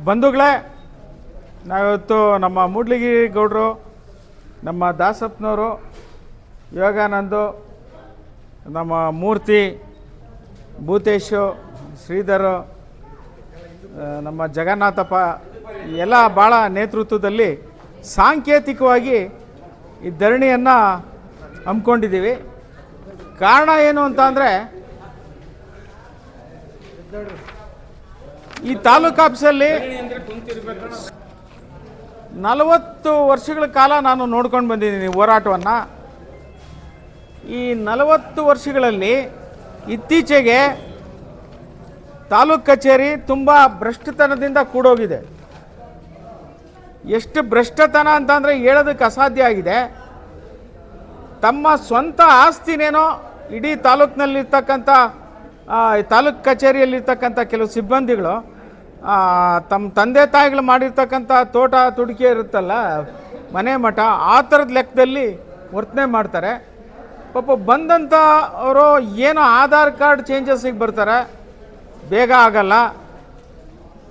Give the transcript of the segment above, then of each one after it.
ಬಂಧುಗಳೇ, ನಾವಿವತ್ತು ನಮ್ಮ ಮೂಡ್ಲಿಗಿರಿ ಗೌಡರು, ನಮ್ಮ ದಾಸಪ್ಪನವರು, ಯೋಗಾನಂದು, ನಮ್ಮ ಮೂರ್ತಿ, ಭೂತೇಶು, ಶ್ರೀಧರು, ನಮ್ಮ ಜಗನ್ನಾಥಪ್ಪ ಎಲ್ಲ ಭಾಳ ನೇತೃತ್ವದಲ್ಲಿ ಸಾಂಕೇತಿಕವಾಗಿ ಈ ಧರಣಿಯನ್ನು ಹಮ್ಮಿಕೊಂಡಿದ್ದೀವಿ. ಕಾರಣ ಏನು ಅಂತ ಅಂದರೆ, ಈ ತಾಲೂಕು ಆಫೀಸಲ್ಲಿ 40 ವರ್ಷಗಳ ಕಾಲ ನಾನು ನೋಡ್ಕೊಂಡು ಬಂದಿದ್ದೀನಿ ಹೋರಾಟವನ್ನು. ಈ 40 ವರ್ಷಗಳಲ್ಲಿ ಇತ್ತೀಚೆಗೆ ತಾಲೂಕು ಕಚೇರಿ ತುಂಬ ಭ್ರಷ್ಟತನದಿಂದ ಕೂಡೋಗಿದೆ. ಎಷ್ಟು ಭ್ರಷ್ಟತನ ಅಂತಂದರೆ ಹೇಳೋದಕ್ಕೆ ಅಸಾಧ್ಯ ಆಗಿದೆ. ತಮ್ಮ ಸ್ವಂತ ಆಸ್ತಿನೇನೋ ಇಡೀ ತಾಲೂಕಿನಲ್ಲಿರ್ತಕ್ಕಂಥ ತಾಲೂಕು ಕಚೇರಿಯಲ್ಲಿರ್ತಕ್ಕಂಥ ಕೆಲವು ಸಿಬ್ಬಂದಿಗಳು ತಮ್ಮ ತಂದೆ ತಾಯಿಗಳು ಮಾಡಿರ್ತಕ್ಕಂಥ ತೋಟ ತುಡಿಕೆ ಇರುತ್ತಲ್ಲ, ಮನೆ ಮಠ, ಆ ಥರದ ಲೆಕ್ಕದಲ್ಲಿ ವರ್ತನೆ ಮಾಡ್ತಾರೆ. ಪಾಪ ಬಂದಂಥ ಅವರು ಏನೋ ಆಧಾರ್ ಕಾರ್ಡ್ ಚೇಂಜಸ್ಸಿಗೆ ಬರ್ತಾರೆ, ಬೇಗ ಆಗಲ್ಲ.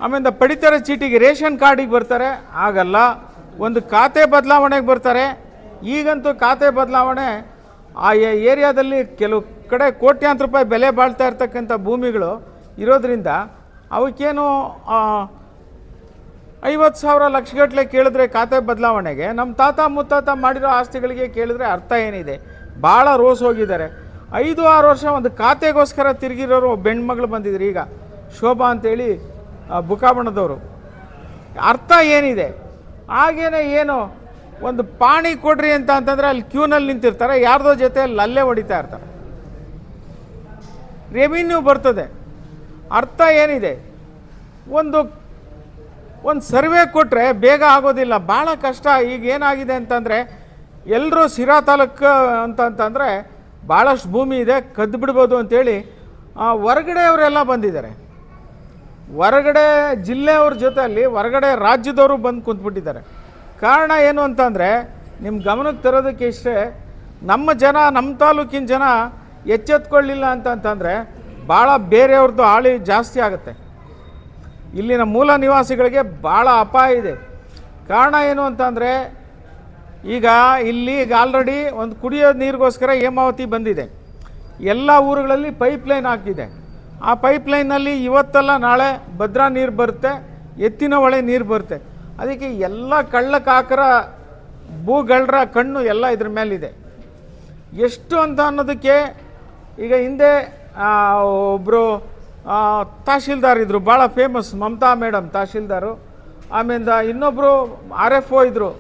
ಆಮೇಲೆ ಪಡಿತರ ಚೀಟಿಗೆ ರೇಷನ್ ಕಾರ್ಡಿಗೆ ಬರ್ತಾರೆ, ಆಗಲ್ಲ. ಒಂದು ಖಾತೆ ಬದಲಾವಣೆಗೆ ಬರ್ತಾರೆ. ಈಗಂತೂ ಖಾತೆ ಬದಲಾವಣೆ ಆ ಏರಿಯಾದಲ್ಲಿ ಕೆಲವು ಕಡೆ ಕೋಟ್ಯಾಂತರ ರೂಪಾಯಿ ಬೆಲೆ ಬಾಳ್ತಾ ಇರ್ತಕ್ಕಂಥ ಭೂಮಿಗಳು ಇರೋದ್ರಿಂದ ಅವಕ್ಕೇನು 50,000 ಲಕ್ಷಗಟ್ಟಲೆ ಕೇಳಿದ್ರೆ ಖಾತೆ ಬದಲಾವಣೆಗೆ, ನಮ್ಮ ತಾತ ಮುತ್ತಾತ ಮಾಡಿರೋ ಆಸ್ತಿಗಳಿಗೆ ಕೇಳಿದ್ರೆ ಅರ್ಥ ಏನಿದೆ? ಭಾಳ ರೋಸ್ ಹೋಗಿದ್ದಾರೆ. 5-6 ವರ್ಷ ಒಂದು ಖಾತೆಗೋಸ್ಕರ ತಿರುಗಿರೋರು ಒಬ್ಬ ಹೆಣ್ಮಗಳು ಬಂದಿದ್ರು, ಈಗ ಶೋಭಾ ಅಂತೇಳಿ ಬುಕಾಬಣದವರು. ಅರ್ಥ ಏನಿದೆ? ಹಾಗೇನೆ ಏನು ಒಂದು ಪಾಣಿ ಕೊಡ್ರಿ ಅಂತಂದರೆ ಅಲ್ಲಿ ಕ್ಯೂನಲ್ಲಿ ನಿಂತಿರ್ತಾರೆ, ಯಾರ್ದೋ ಜೊತೆಯಲ್ಲಿ ಅಲ್ಲೇ ಹೊಡಿತಾ ಇರ್ತಾರೆ. ರೆವಿನ್ಯೂ ಬರ್ತದೆ. ಅರ್ಥ ಏನಿದೆ? ಒಂದು ಸರ್ವೆ ಕೊಟ್ಟರೆ ಬೇಗ ಆಗೋದಿಲ್ಲ, ಭಾಳ ಕಷ್ಟ. ಈಗ ಏನಾಗಿದೆ ಅಂತಂದರೆ, ಎಲ್ಲರೂ ಸಿರಾ ತಾಲೂಕು ಅಂತಂದರೆ ಭಾಳಷ್ಟು ಭೂಮಿ ಇದೆ, ಕದ್ದು ಬಿಡ್ಬೋದು ಅಂಥೇಳಿ ಹೊರಗಡೆ ಅವರೆಲ್ಲ ಬಂದಿದ್ದಾರೆ. ಹೊರಗಡೆ ಜಿಲ್ಲೆಯವ್ರ ಜೊತೆಯಲ್ಲಿ ಹೊರಗಡೆ ರಾಜ್ಯದವರು ಬಂದು ಕುಂತ್ಬಿಟ್ಟಿದ್ದಾರೆ. ಕಾರಣ ಏನು ಅಂತಂದರೆ, ನಿಮ್ಮ ಗಮನಕ್ಕೆ ತರೋದಕ್ಕೆ ಇಷ್ಟೇ, ನಮ್ಮ ಜನ, ನಮ್ಮ ತಾಲೂಕಿನ ಜನ ಎಚ್ಚೆತ್ಕೊಳ್ಳಿಲ್ಲ ಅಂತಂತಂದರೆ ಭಾಳ ಬೇರೆಯವ್ರದ್ದು ಹಾಳಿ ಜಾಸ್ತಿ ಆಗುತ್ತೆ. ಇಲ್ಲಿನ ಮೂಲ ನಿವಾಸಿಗಳಿಗೆ ಭಾಳ ಅಪಾಯ ಇದೆ. ಕಾರಣ ಏನು ಅಂತಂದರೆ, ಈಗ ಆಲ್ರೆಡಿ ಒಂದು ಕುಡಿಯೋ ನೀರಿಗೋಸ್ಕರ ಹೇಮಾವತಿ ಬಂದಿದೆ. ಎಲ್ಲ ಊರುಗಳಲ್ಲಿ ಪೈಪ್ಲೈನ್ ಹಾಕಿದೆ. ಆ ಪೈಪ್ಲೈನಲ್ಲಿ ಇವತ್ತಲ್ಲ ನಾಳೆ ಭದ್ರಾ ನೀರು ಬರುತ್ತೆ, ಎತ್ತಿನ ಹೊಳೆ ನೀರು ಬರುತ್ತೆ. ಅದಕ್ಕೆ ಎಲ್ಲ ಕಳ್ಳಕಾಕರ ಭೂಗಳರ ಕಣ್ಣು ಎಲ್ಲ ಇದ್ರ ಮೇಲಿದೆ. ಎಷ್ಟು ಅಂತ ಅನ್ನೋದಕ್ಕೆ, ಈಗ ಹಿಂದೆ ಒಬ್ಬರು ತಹಶೀಲ್ದಾರ್ ಇದ್ದರು, ಭಾಳ ಫೇಮಸ್, ಮಮತಾ ಮೇಡಮ್ ತಹಶೀಲ್ದಾರು. ಆಮೇಲೆ ಇನ್ನೊಬ್ಬರು RFO ಇದ್ದರು,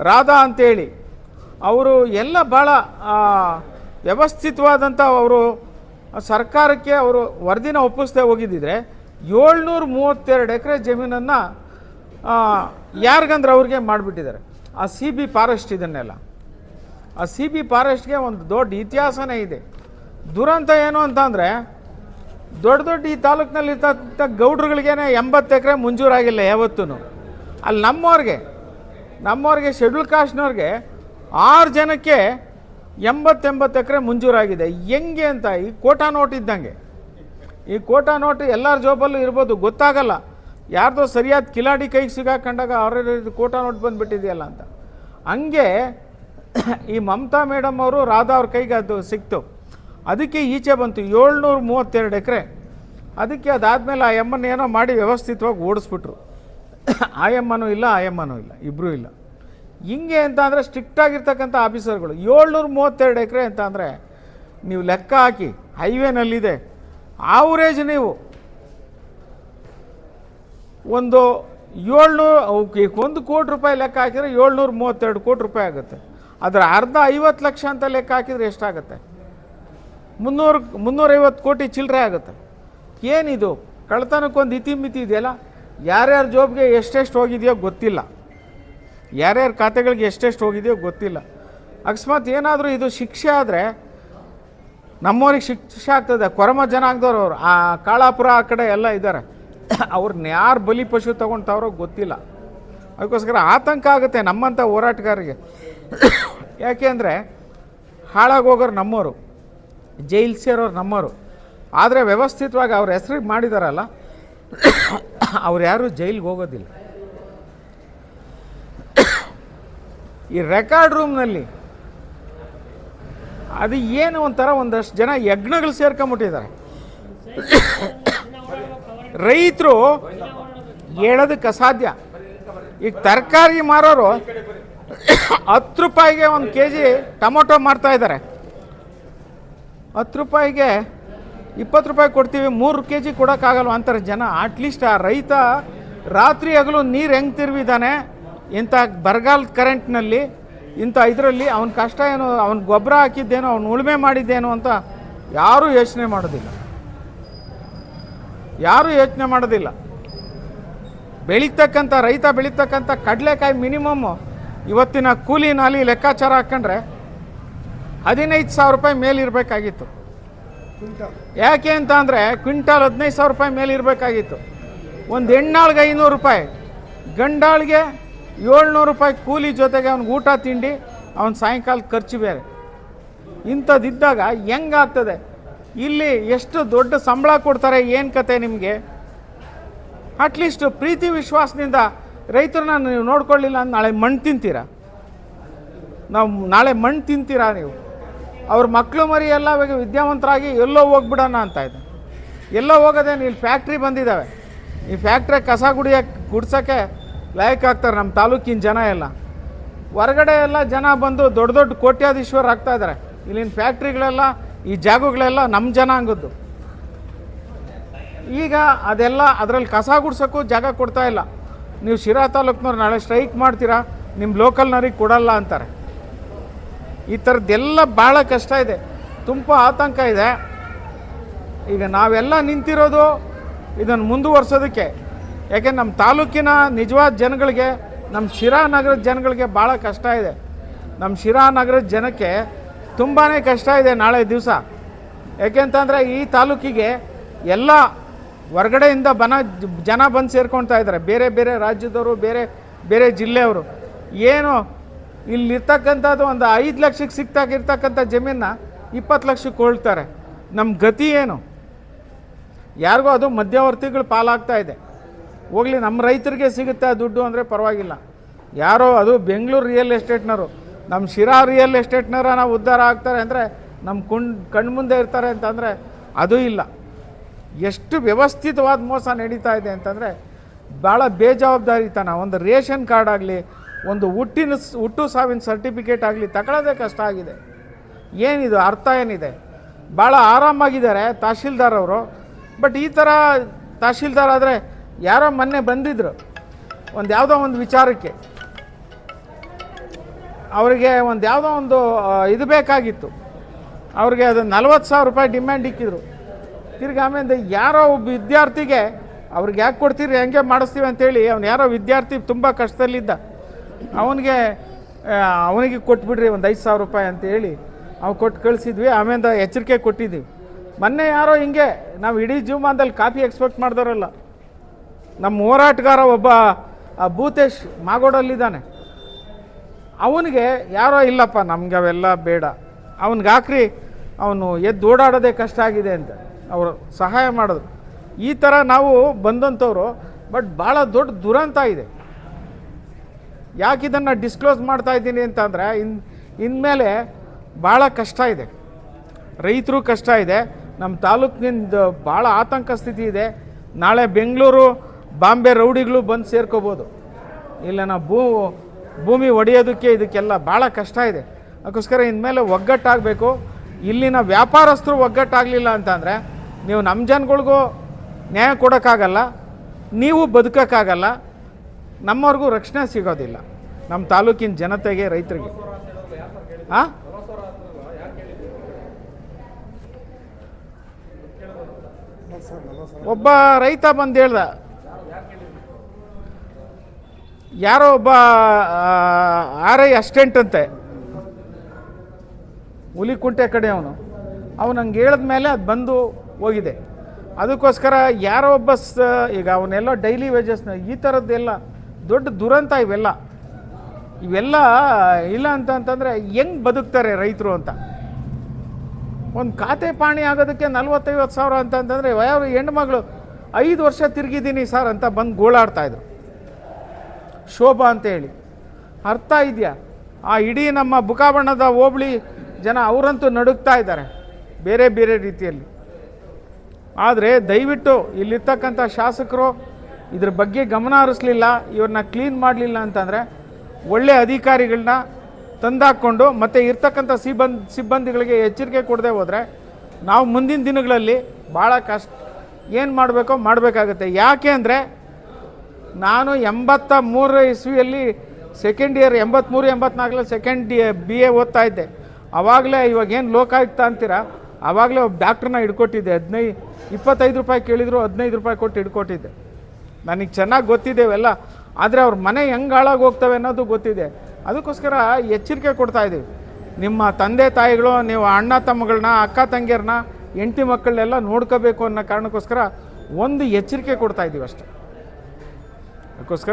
ರಾಧಾ ಅಂತೇಳಿ. ಅವರು ಎಲ್ಲ ಭಾಳ ವ್ಯವಸ್ಥಿತವಾದಂಥ ಅವರು ಸರ್ಕಾರಕ್ಕೆ ಅವರು ವರದಿನ ಒಪ್ಪಿಸ್ದೇ ಹೋಗಿದ್ದಿದ್ರೆ 732 ಎಕರೆ ಜಮೀನನ್ನು ಯಾರಿಗಂದ್ರೆ ಅವ್ರಿಗೆ ಮಾಡಿಬಿಟ್ಟಿದ್ದಾರೆ. ಆ CB ಫಾರೆಸ್ಟ್ ಇದನ್ನೆಲ್ಲ, ಆ CB ಫಾರೆಸ್ಟ್ಗೆ ಒಂದು ದೊಡ್ಡ ಇತಿಹಾಸನೇ ಇದೆ. ದುರಂತ ಏನು ಅಂತಂದರೆ, ದೊಡ್ಡ ಈ ತಾಲೂಕಿನಲ್ಲಿರ್ತಕ್ಕಂಥ ಗೌಡ್ರುಗಳಿಗೇನೆ 80 ಎಕರೆ ಮಂಜೂರಾಗಿಲ್ಲ ಯಾವತ್ತೂ. ಅಲ್ಲಿ ನಮ್ಮವ್ರಿಗೆ ಶೆಡ್ಯೂಲ್ ಕಾಸ್ಟ್ನವ್ರಿಗೆ 6 ಜನಕ್ಕೆ 80 ಎಕರೆ ಮಂಜೂರಾಗಿದೆ. ಹೆಂಗೆ ಅಂತ, ಈ ಕೋಟಾ ನೋಟ್ ಇದ್ದಂಗೆ. ಈ ಕೋಟಾ ನೋಟ್ ಎಲ್ಲರ ಜೋಬಲ್ಲೂ ಇರ್ಬೋದು, ಗೊತ್ತಾಗಲ್ಲ. ಯಾರ್ದೋ ಸರಿಯಾದ ಕಿಲಾಡಿ ಕೈಗೆ ಸಿಗಾಕೊಂಡಾಗ ಅವ್ರ ಕೋಟಾ ನೋಟ್ ಬಂದುಬಿಟ್ಟಿದೆಯಲ್ಲ ಅಂತ. ಹಂಗೆ ಈ ಮಮತಾ ಮೇಡಮ್ ಅವರು ರಾಧಾ ಅವ್ರ ಕೈಗೆ ಅದು ಸಿಕ್ತು. ಅದಕ್ಕೆ ಈಚೆ ಬಂತು 732 ಎಕರೆ. ಅದಕ್ಕೆ ಅದಾದಮೇಲೆ ಆ ಎಮ್ಮನ್ನು ಏನೋ ಮಾಡಿ ವ್ಯವಸ್ಥಿತವಾಗಿ ಓಡಿಸ್ಬಿಟ್ರು. ಆ ಎಮ್ಮನೂ ಇಲ್ಲ, ಇಬ್ಬರೂ ಇಲ್ಲ. ಹಿಂಗೆ ಅಂತ ಅಂದರೆ ಸ್ಟ್ರಿಕ್ಟಾಗಿರ್ತಕ್ಕಂಥ ಆಫೀಸರ್ಗಳು. 732 ಎಕರೆ ಅಂತ ಅಂದರೆ ನೀವು ಲೆಕ್ಕ ಹಾಕಿ, ಹೈವೇನಲ್ಲಿದೆ. ಆವ್ರೇಜ್ ನೀವು ಒಂದು 1 ಕೋಟಿ ರೂಪಾಯಿ ಲೆಕ್ಕ ಹಾಕಿದರೆ 732 ಕೋಟಿ ರೂಪಾಯಿ ಆಗುತ್ತೆ. ಅದರ ಅರ್ಧ 50 ಲಕ್ಷ ಅಂತ ಲೆಕ್ಕ ಹಾಕಿದರೆ ಎಷ್ಟಾಗುತ್ತೆ? 350 ಕೋಟಿ ಚಿಲ್ಲರೆ ಆಗುತ್ತೆ. ಏನಿದು ಕಳ್ತನಕ್ಕೊಂದು ಇತಿಮಿತಿ ಇದೆಯಲ್ಲ. ಯಾರ್ಯಾರ ಜೋಬ್ಗೆ ಎಷ್ಟೆಷ್ಟು ಹೋಗಿದೆಯೋ ಗೊತ್ತಿಲ್ಲ, ಯಾರ್ಯಾರ ಖಾತೆಗಳಿಗೆ ಎಷ್ಟೆಷ್ಟು ಹೋಗಿದೆಯೋ ಗೊತ್ತಿಲ್ಲ. ಅಕಸ್ಮಾತ್ ಏನಾದರೂ ಇದು ಶಿಕ್ಷೆ ಆದರೆ ನಮ್ಮವ್ರಿಗೆ ಶಿಕ್ಷೆ ಆಗ್ತದೆ. ಕೊರಮ ಜನಾಂಗದವ್ರು ಅವರು ಆ ಕಾಳಾಪುರ ಆ ಕಡೆ ಎಲ್ಲ ಇದ್ದಾರೆ, ಅವ್ರನ್ನ ಯಾರು ಬಲಿ ಪಶು ತೊಗೊಳ್ತಾವ್ರೋ ಗೊತ್ತಿಲ್ಲ. ಅದಕ್ಕೋಸ್ಕರ ಆತಂಕ ಆಗುತ್ತೆ ನಮ್ಮಂಥ ಹೋರಾಟಗಾರರಿಗೆ. ಯಾಕೆ ಅಂದರೆ ಹಾಳಾಗೋಗೋರು ನಮ್ಮವರು, ಜೈಲು ಸೇರೋರು ನಮ್ಮವರು. ಆದರೆ ವ್ಯವಸ್ಥಿತವಾಗಿ ಅವ್ರ ಹೆಸ್ರಿಗೆ ಮಾಡಿದಾರಲ್ಲ, ಅವ್ರು ಯಾರೂ ಜೈಲಿಗೆ ಹೋಗೋದಿಲ್ಲ. ಈ ರೆಕಾರ್ಡ್ ರೂಮ್ನಲ್ಲಿ ಅದು ಏನು ಒಂಥರ ಒಂದಷ್ಟು ಜನ ಯಜ್ಞಗಳು ಸೇರ್ಕೊಂಬಿಟ್ಟಿದ್ದಾರೆ. ರೈತರು ಹೇಳೋದಕ್ಕೆ ಅಸಾಧ್ಯ. ಈಗ ತರಕಾರಿ ಮಾರೋರು 10 ರೂಪಾಯಿಗೆ 1 kg ಟೊಮೊಟೊ ಮಾರ್ತಾ ಇದ್ದಾರೆ. 10 ರೂಪಾಯಿಗೆ 20 ರೂಪಾಯಿ ಕೊಡ್ತೀವಿ, 3 kg ಕೊಡೋಕ್ಕಾಗಲ್ವ ಅಂತಾರೆ ಜನ. ಅಟ್ಲೀಸ್ಟ್ ಆ ರೈತ ರಾತ್ರಿ ಹಗಲು ನೀರು ಹೆಂಗೆ ತಿರುವಿದ್ದಾನೆ ಇಂಥ ಬರಗಾಲದ ಕರೆಂಟ್ನಲ್ಲಿ, ಇಂಥ ಇದರಲ್ಲಿ ಅವನ ಕಷ್ಟ ಏನು, ಅವನ ಗೊಬ್ಬರ ಹಾಕಿದ್ದೇನೋ, ಅವನು ಉಳುಮೆ ಮಾಡಿದ್ದೇನೋ ಅಂತ ಯಾರೂ ಯೋಚನೆ ಮಾಡೋದಿಲ್ಲ. ಯಾರೂ ಯೋಚನೆ ಮಾಡೋದಿಲ್ಲ. ಬೆಳೀತಕ್ಕಂಥ ರೈತ ಬೆಳೀತಕ್ಕಂಥ ಕಡಲೆಕಾಯಿ ಮಿನಿಮಮ್ಮು ಇವತ್ತಿನ ಕೂಲಿ ನಾಲಿ ಲೆಕ್ಕಾಚಾರ ಹಾಕ್ಕೊಂಡ್ರೆ 15,000 ರೂಪಾಯಿ ಮೇಲಿರಬೇಕಾಗಿತ್ತು. ಯಾಕೆ ಅಂತ ಅಂದರೆ ಕ್ವಿಂಟಾಲ್ 15,000 ರೂಪಾಯಿ ಮೇಲಿರಬೇಕಾಗಿತ್ತು. ಒಂದು ಹೆಣ್ಣಾಳಿಗೆ 500 ರೂಪಾಯಿ, ಗಂಡಾಳಿಗೆ 700 ರೂಪಾಯಿ ಕೂಲಿ, ಜೊತೆಗೆ ಅವ್ನಿಗೆ ಊಟ ತಿಂಡಿ, ಅವನ ಸಾಯಂಕಾಲ ಖರ್ಚು ಬೇರೆ. ಇಂಥದ್ದಿದ್ದಾಗ ಹೆಂಗಾಗ್ತದೆ? ಇಲ್ಲಿ ಎಷ್ಟು ದೊಡ್ಡ ಸಂಬಳ ಕೊಡ್ತಾರೆ, ಏನು ಕತೆ ನಿಮಗೆ? ಅಟ್ಲೀಸ್ಟ್ ಪ್ರೀತಿ ವಿಶ್ವಾಸದಿಂದ ರೈತರನ್ನ ನೀವು ನೋಡ್ಕೊಳ್ಳಿಲ್ಲ ಅಂತ ನಾಳೆ ಮಣ್ಣು ತಿಂತೀರಾ? ನಾಳೆ ಮಣ್ಣು ತಿಂತೀರಾ ನೀವು? ಅವ್ರ ಮಕ್ಕಳು ಮರಿ ಎಲ್ಲ ವಿದ್ಯಾವಂತರಾಗಿ ಎಲ್ಲೋ ಹೋಗ್ಬಿಡೋಣ ಅಂತ ಇದೆ. ಎಲ್ಲೋ ಹೋಗೋದೇನು, ಇಲ್ಲಿ ಫ್ಯಾಕ್ಟ್ರಿ ಬಂದಿದ್ದಾವೆ. ಈ ಫ್ಯಾಕ್ಟ್ರಿ ಕಸ ಗುಡ್ಸೋಕ್ಕೆ ಲಾಯಕ್ ಆಗ್ತಾರೆ ನಮ್ಮ ತಾಲೂಕಿನ ಜನ ಎಲ್ಲ. ಹೊರಗಡೆ ಎಲ್ಲ ಜನ ಬಂದು ದೊಡ್ಡ ದೊಡ್ಡ ಕೋಟ್ಯಾಧೀಶ್ವರ ಆಗ್ತಾಯಿದ್ದಾರೆ. ಇಲ್ಲಿನ ಫ್ಯಾಕ್ಟ್ರಿಗಳೆಲ್ಲ, ಈ ಜಾಗಗಳೆಲ್ಲ ನಮ್ಮ ಜನಾಂಗದ್ದು. ಈಗ ಅದೆಲ್ಲ ಅದರಲ್ಲಿ ಕಸ ಗುಡ್ಸೋಕ್ಕೂ ಜಾಗ ಕೊಡ್ತಾ ಇಲ್ಲ. ನೀವು ಶಿರಾ ತಾಲೂಕಿನವ್ರು ನಾಳೆ ಸ್ಟ್ರೈಕ್ ಮಾಡ್ತೀರಾ, ನಿಮ್ಮ ಲೋಕಲ್ನವ್ರಿಗೆ ಕೊಡಲ್ಲ ಅಂತಾರೆ. ಈ ಥರದ್ದೆಲ್ಲ ಭಾಳ ಕಷ್ಟ ಇದೆ, ತುಂಬ ಆತಂಕ ಇದೆ. ಈಗ ನಾವೆಲ್ಲ ನಿಂತಿರೋದು ಇದನ್ನು ಮುಂದುವರ್ಸೋದಕ್ಕೆ. ಯಾಕೆ ನಮ್ಮ ತಾಲೂಕಿನ ನಿಜವಾದ ಜನಗಳಿಗೆ, ನಮ್ಮ ಶಿರಾ ನಗರದ ಜನಗಳಿಗೆ ಭಾಳ ಕಷ್ಟ ಇದೆ. ನಮ್ಮ ಶಿರಾ ನಗರದ ಜನಕ್ಕೆ ತುಂಬಾ ಕಷ್ಟ ಇದೆ ನಾಳೆ ದಿವಸ. ಯಾಕೆಂತಂದರೆ ಈ ತಾಲೂಕಿಗೆ ಎಲ್ಲ ಹೊರಗಡೆಯಿಂದ ಜನ ಬಂದು ಸೇರ್ಕೊಳ್ತಾ ಇದ್ದಾರೆ. ಬೇರೆ ಬೇರೆ ರಾಜ್ಯದವರು, ಬೇರೆ ಬೇರೆ ಜಿಲ್ಲೆಯವರು. ಏನು ಇಲ್ಲಿರ್ತಕ್ಕಂಥದ್ದು ಒಂದು 5 ಲಕ್ಷಕ್ಕೆ ಸಿಗ್ತಾಗಿರ್ತಕ್ಕಂಥ ಜಮೀನ 20 ಲಕ್ಷಕ್ಕೆ ಕೊಳ್ತಾರೆ. ನಮ್ಮ ಗತಿ ಏನು? ಯಾರಿಗೂ ಅದು ಮಧ್ಯವರ್ತಿಗಳು ಪಾಲಾಗ್ತಾ ಇದೆ. ಹೋಗಲಿ, ನಮ್ಮ ರೈತರಿಗೆ ಸಿಗುತ್ತೆ ದುಡ್ಡು ಅಂದರೆ ಪರವಾಗಿಲ್ಲ. ಯಾರೋ ಅದು ಬೆಂಗಳೂರು ರಿಯಲ್ ಎಸ್ಟೇಟ್ನವರು, ನಮ್ಮ ಶಿರಾ ರಿಯಲ್ ಎಸ್ಟೇಟ್ನವರ ನಾವು ಉದ್ಧಾರ ಆಗ್ತಾರೆ ಅಂದರೆ, ನಮ್ಮ ಕಣ್ಮುಂದೆ ಇರ್ತಾರೆ ಅಂತಂದರೆ ಅದು ಇಲ್ಲ. ಎಷ್ಟು ವ್ಯವಸ್ಥಿತವಾದ ಮೋಸ ನಡೀತಾ ಇದೆ ಅಂತಂದರೆ ಭಾಳ ಬೇಜವಾಬ್ದಾರಿತನ. ಒಂದು ರೇಷನ್ ಕಾರ್ಡ್ ಆಗಲಿ, ಒಂದು ಹುಟ್ಟು ಸಾವಿನ ಸರ್ಟಿಫಿಕೇಟ್ ಆಗಲಿ ತಗೊಳ್ಳೋದೇ ಕಷ್ಟ ಆಗಿದೆ. ಏನಿದು ಅರ್ಥ ಏನಿದೆ? ಭಾಳ ಆರಾಮಾಗಿದ್ದಾರೆ ತಹಶೀಲ್ದಾರ್ ಅವರು. ಬಟ್ ಈ ಥರ ತಹಶೀಲ್ದಾರ್ ಆದರೆ, ಯಾರೋ ಮೊನ್ನೆ ಬಂದಿದ್ದರು ಯಾವುದೋ ಒಂದು ವಿಚಾರಕ್ಕೆ, ಅವರಿಗೆ ಯಾವುದೋ ಒಂದು ಇದು ಬೇಕಾಗಿತ್ತು. ಅವ್ರಿಗೆ ಅದು 40,000 ರೂಪಾಯಿ ಡಿಮ್ಯಾಂಡ್ ಇಕ್ಕಿದ್ರು. ತಿರ್ಗಿ ಆಮೇಲೆ ಯಾರೋ ಒಬ್ಬ ವಿದ್ಯಾರ್ಥಿಗೆ, ಅವ್ರಿಗೆ ಯಾಕೆ ಕೊಡ್ತೀರಿ, ಹೆಂಗೆ ಮಾಡಿಸ್ತೀವಿ ಅಂತೇಳಿ, ಅವ್ನು ಯಾರೋ ವಿದ್ಯಾರ್ಥಿ ತುಂಬ ಕಷ್ಟದಲ್ಲಿದ್ದ, ಅವನಿಗೆ ಕೊಟ್ಬಿಡ್ರಿ ಒಂದು 5,000 ರೂಪಾಯಿ ಅಂತೇಳಿ ನಾವು ಕೊಟ್ಟು ಕಳಿಸಿದ್ವಿ. ಆಮೇಲೆ ಎಚ್ಚರಿಕೆ ಕೊಟ್ಟಿದ್ದೀವಿ. ಮೊನ್ನೆ ಯಾರೋ ಹಿಂಗೆ, ನಾವು ಇಡೀ ಜೀವಮಾನದಲ್ಲಿ ಕಾಪಿ ಎಕ್ಸ್ಪೆಕ್ಟ್ ಮಾಡಿದವರಲ್ಲ. ನಮ್ಮ ಹೋರಾಟಗಾರ ಒಬ್ಬ ಭೂತೇಶ್ ಮಾಗೋಡಲ್ಲಿದ್ದಾನೆ. ಅವನಿಗೆ ಯಾರೋ ಇಲ್ಲಪ್ಪ ನಮ್ಗೆ ಅವೆಲ್ಲ ಬೇಡ, ಅವನಿಗೆ ಹಾಕ್ರಿ, ಅವನು ಎದ್ದು ಓಡಾಡೋದೇ ಕಷ್ಟ ಆಗಿದೆ ಅಂತ ಅವರು ಸಹಾಯ ಮಾಡಿದ್ರು. ಈ ಥರ ನಾವು ಬಂದಂಥವ್ರು. ಬಟ್ ಭಾಳ ದೊಡ್ಡ ದುರಂತ ಇದೆ. ಯಾಕೆ ಇದನ್ನು ಡಿಸ್ಕ್ಲೋಸ್ ಮಾಡ್ತಾ ಇದ್ದೀನಿ ಅಂತಂದರೆ, ಇನ್ಮೇಲೆ ಭಾಳ ಕಷ್ಟ ಇದೆ, ರೈತರು ಕಷ್ಟ ಇದೆ, ನಮ್ಮ ತಾಲೂಕಿನಿಂದ ಭಾಳ ಆತಂಕ ಸ್ಥಿತಿ ಇದೆ. ನಾಳೆ ಬೆಂಗಳೂರು ಬಾಂಬೆ ರೌಡಿಗಳು ಬಂದು ಸೇರ್ಕೋಬೋದು. ಇಲ್ಲ ನಾವು ಭೂಮಿ ಒಡೆಯೋದಕ್ಕೆ ಇದಕ್ಕೆಲ್ಲ ಭಾಳ ಕಷ್ಟ ಇದೆ. ಅದಕ್ಕೋಸ್ಕರ ಇನ್ಮೇಲೆ ಒಗ್ಗಟ್ಟಾಗಬೇಕು. ಇಲ್ಲಿನ ವ್ಯಾಪಾರಸ್ಥರು ಒಗ್ಗಟ್ಟಾಗಲಿಲ್ಲ ಅಂತಂದರೆ ನೀವು ನಮ್ಮ ಜನಗಳಿಗೂ ನ್ಯಾಯ ಕೊಡೋಕ್ಕಾಗಲ್ಲ, ನೀವು ಬದುಕೋಕ್ಕಾಗಲ್ಲ, ನಮ್ಮವ್ರಿಗೂ ರಕ್ಷಣೆ ಸಿಗೋದಿಲ್ಲ, ನಮ್ಮ ತಾಲೂಕಿನ ಜನತೆಗೆ, ರೈತರಿಗೆ. ಹಾಂ, ಒಬ್ಬ ರೈತ ಬಂದು ಹೇಳ್ದ, ಯಾರೋ ಒಬ್ಬ RI ಅಸಿಸ್ಟೆಂಟ್ ಅಂತೆ, ಹುಲಿಕುಂಟೆ ಕಡೆ ಅವನು ಹಂಗೆ ಹೇಳಿದ ಮೇಲೆ ಅದು ಬಂದು ಹೋಗಿದೆ. ಅದಕ್ಕೋಸ್ಕರ ಯಾರೋ ಒಬ್ಬ ಈಗ ಅವನ್ನೆಲ್ಲ ಡೈಲಿ ವೇಜಸ್ನ, ಈ ಥರದ್ದೆಲ್ಲ ದೊಡ್ಡ ದುರಂತ ಇವೆಲ್ಲ ಇಲ್ಲ ಅಂತಂದರೆ ಹೆಂಗೆ ಬದುಕ್ತಾರೆ ರೈತರು ಅಂತ. ಒಂದು ಖಾತೆ ಪಾಣಿ ಆಗೋದಕ್ಕೆ 40-50 ಸಾವಿರ ಅಂತಂದರೆ ಯಾವ ಹೆಣ್ಮಗಳು 5 ವರ್ಷ ತಿರುಗಿದ್ದೀನಿ ಸರ್ ಅಂತ ಬಂದು ಗೋಳಾಡ್ತಾಯಿದ್ರು. ಶೋಭಾ ಅಂತ ಹೇಳಿ. ಅರ್ಥ ಇದೆಯಾ? ಆ ಇಡೀ ನಮ್ಮ ಬುಕಾಬಣ್ಣದ ಹೋಬಳಿ ಜನ ಅವರಂತೂ ನಡುಗ್ತಾ ಇದ್ದಾರೆ ಬೇರೆ ಬೇರೆ ರೀತಿಯಲ್ಲಿ. ಆದರೆ ದಯವಿಟ್ಟು ಇಲ್ಲಿರ್ತಕ್ಕಂಥ ಶಾಸಕರು ಇದ್ರ ಬಗ್ಗೆ ಗಮನ ಹರಿಸಲಿಲ್ಲ, ಇವ್ರನ್ನ ಕ್ಲೀನ್ ಮಾಡಲಿಲ್ಲ ಅಂತಂದರೆ ಒಳ್ಳೆ ಅಧಿಕಾರಿಗಳನ್ನ ತಂದಾಕ್ಕೊಂಡು ಮತ್ತು ಇರ್ತಕ್ಕಂಥ ಸಿಬ್ಬಂದಿಗಳಿಗೆ ಎಚ್ಚರಿಕೆ ಕೊಡದೆ ಹೋದರೆ ನಾವು ಮುಂದಿನ ದಿನಗಳಲ್ಲಿ ಭಾಳ ಕಷ್ಟ ಏನು ಮಾಡಬೇಕೋ ಮಾಡಬೇಕಾಗತ್ತೆ. ಯಾಕೆ ಅಂದರೆ ನಾನು 83 ಇಸ್ವಿಯಲ್ಲಿ ಸೆಕೆಂಡ್ ಇಯರ್ 83-84 ಸೆಕೆಂಡ್ BA ಓದ್ತಾ ಇದ್ದೆ. ಆವಾಗಲೇ ಇವಾಗೇನು ಲೋಕಾಯುಕ್ತ ಅಂತೀರಾ, ಆವಾಗಲೇ ಒಬ್ಬ ಡಾಕ್ಟ್ರನ್ನ ಹಿಡ್ಕೊಟ್ಟಿದ್ದೆ. 25 ರೂಪಾಯಿ ಕೇಳಿದ್ರು 15 ರೂಪಾಯಿ ಕೊಟ್ಟು ಹಿಡ್ಕೊಟ್ಟಿದ್ದೆ. ನನಗೆ ಚೆನ್ನಾಗಿ ಗೊತ್ತಿದ್ದೇವೆಲ್ಲ. ಆದರೆ ಅವ್ರ ಮನೆ ಹೆಂಗೆ ಹಾಳಾಗಿ ಹೋಗ್ತವೆ ಅನ್ನೋದು ಗೊತ್ತಿದೆ. ಅದಕ್ಕೋಸ್ಕರ ಎಚ್ಚರಿಕೆ ಕೊಡ್ತಾಯಿದ್ದೀವಿ. ನಿಮ್ಮ ತಂದೆ ತಾಯಿಗಳು, ನೀವು ಅಣ್ಣ ತಮ್ಮಗಳನ್ನ, ಅಕ್ಕ ತಂಗಿಯರನ್ನ, ಹೆಂಡತಿ ಮಕ್ಕಳನ್ನೆಲ್ಲ ನೋಡ್ಕೋಬೇಕು ಅನ್ನೋ ಕಾರಣಕ್ಕೋಸ್ಕರ ಒಂದು ಎಚ್ಚರಿಕೆ ಕೊಡ್ತಾಯಿದ್ದೀವಿ ಅಷ್ಟೇ. ಅದಕ್ಕೋಸ್ಕರ